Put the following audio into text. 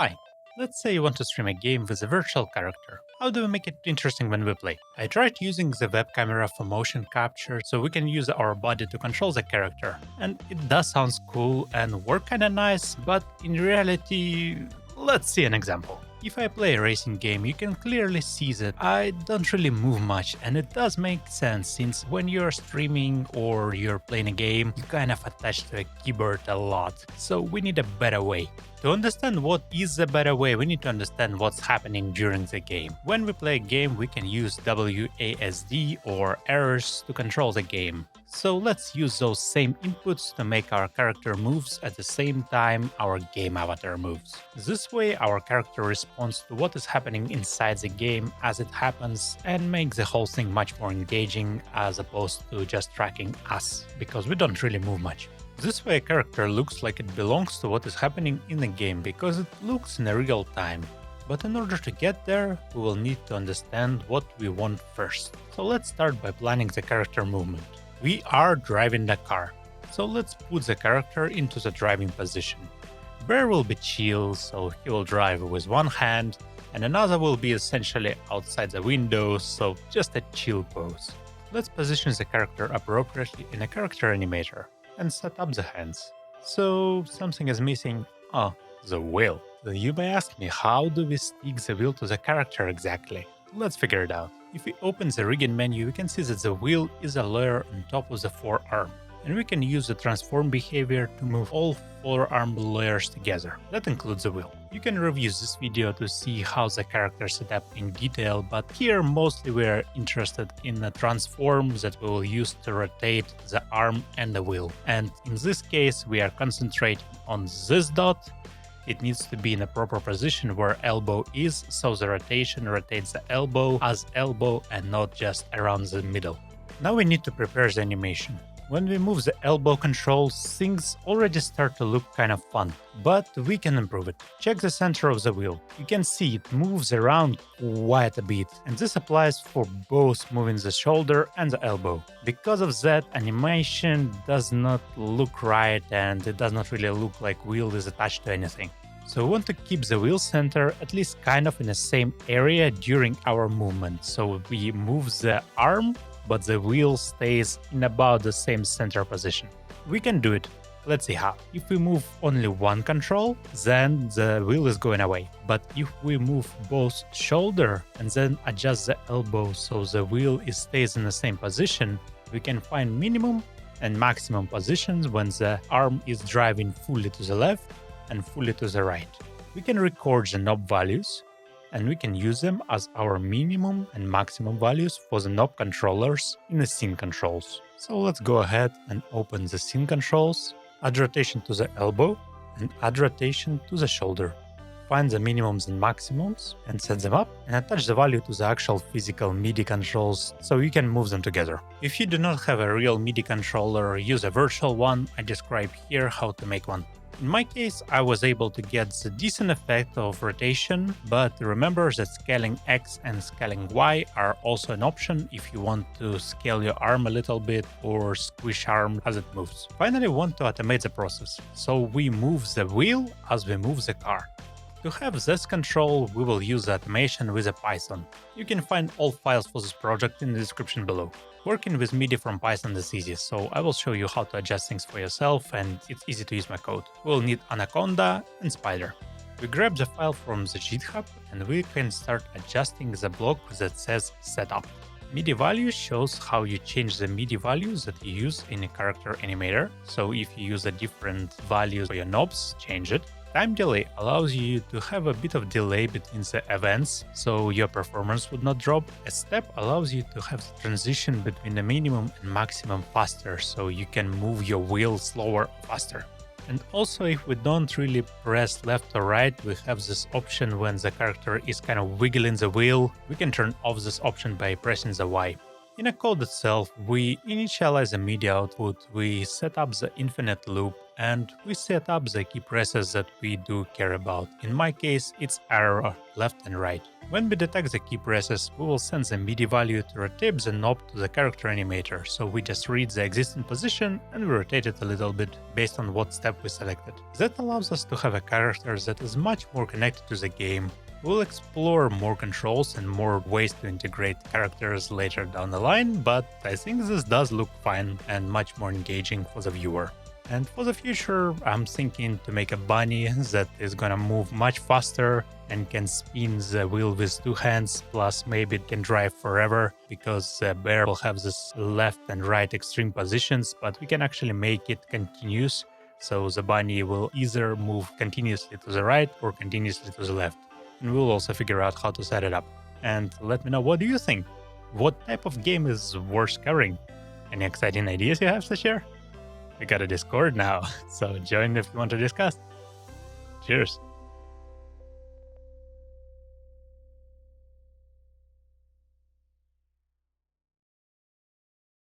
Hi, let's say you want to stream a game with a virtual character. How do we make it interesting when we play? I tried using the web camera for motion capture so we can use our body to control the character. And it does sound cool and work kinda nice, but in reality, let's see an example. If I play a racing game, you can clearly see that I don't really move much, and it does make sense since when you're streaming or you're playing a game, you kind of attach to a keyboard a lot. So we need a better way. To understand what is the better way, we need to understand what's happening during the game. When we play a game, we can use WASD or errors to control the game. So let's use those same inputs to make our character moves at the same time our game avatar moves. This way our character responds to what is happening inside the game as it happens and makes the whole thing much more engaging as opposed to just tracking us, because we don't really move much. This way a character looks like it belongs to what is happening in the game because it looks in real time. But in order to get there, we will need to understand what we want first. So let's start by planning the character movement. We are driving the car, so let's put the character into the driving position. Bear will be chill, so he will drive with one hand, and another will be essentially outside the window, so just a chill pose. Let's position the character appropriately in a character animator and set up the hands. So something is missing. Oh, the wheel. You may ask me, how do we stick the wheel to the character exactly? Let's figure it out. If we open the rigging menu, we can see that the wheel is a layer on top of the forearm. And we can use the transform behavior to move all forearm layers together. That includes the wheel. You can review this video to see how the character set up in detail, but here mostly we are interested in the transforms that we will use to rotate the arm and the wheel. And in this case, we are concentrating on this dot. It needs to be in a proper position where elbow is, so the rotation rotates the elbow as elbow and not just around the middle. Now we need to prepare the animation. When we move the elbow controls, things already start to look kind of fun, but we can improve it. Check the center of the wheel. You can see it moves around quite a bit, and this applies for both moving the shoulder and the elbow. Because of that, animation does not look right and it does not really look like wheel is attached to anything. So we want to keep the wheel center at least kind of in the same area during our movement. So we move the arm, but the wheel stays in about the same center position. We can do it. Let's see how. If we move only one control, then the wheel is going away. But if we move both shoulder and then adjust the elbow so the wheel stays in the same position, we can find minimum and maximum positions when the arm is driving fully to the left and fully to the right. We can record the knob values, and we can use them as our minimum and maximum values for the knob controllers in the scene controls. So let's go ahead and open the scene controls, add rotation to the elbow, and add rotation to the shoulder. Find the minimums and maximums and set them up, and attach the value to the actual physical MIDI controls so you can move them together. If you do not have a real MIDI controller, use a virtual one. I describe here how to make one. In my case, I was able to get the decent effect of rotation, but remember that scaling X and scaling Y are also an option if you want to scale your arm a little bit or squish arm as it moves. Finally, we want to automate the process, so we move the wheel as we move the car. To have this control, we will use the automation with a Python. You can find all files for this project in the description below. Working with MIDI from Python is easy, so I will show you how to adjust things for yourself, and it's easy to use my code. We'll need Anaconda and Spider. We grab the file from the GitHub and we can start adjusting the block that says setup. MIDI value shows how you change the MIDI values that you use in a character animator. So if you use a different values for your knobs, change it. Time delay allows you to have a bit of delay between the events, so your performance would not drop. A step allows you to have the transition between the minimum and maximum faster, so you can move your wheel slower or faster. And also, if we don't really press left or right, we have this option when the character is kind of wiggling the wheel. We can turn off this option by pressing the Y. In a code itself, we initialize the MIDI output, we set up the infinite loop, and we set up the key presses that we do care about. In my case, it's arrow left and right. When we detect the key presses, we will send the MIDI value to rotate the knob to the character animator, so we just read the existing position and we rotate it a little bit based on what step we selected. That allows us to have a character that is much more connected to the game. We'll explore more controls and more ways to integrate characters later down the line, but I think this does look fine and much more engaging for the viewer. And for the future, I'm thinking to make a bunny that is gonna move much faster and can spin the wheel with 2 hands, plus maybe it can drive forever, because the bear will have this left and right extreme positions, but we can actually make it continuous, so the bunny will either move continuously to the right or continuously to the left. And we'll also figure out how to set it up. And let me know, what do you think? What type of game is worth covering? Any exciting ideas you have to share? We got a Discord now, so join if you want to discuss. Cheers.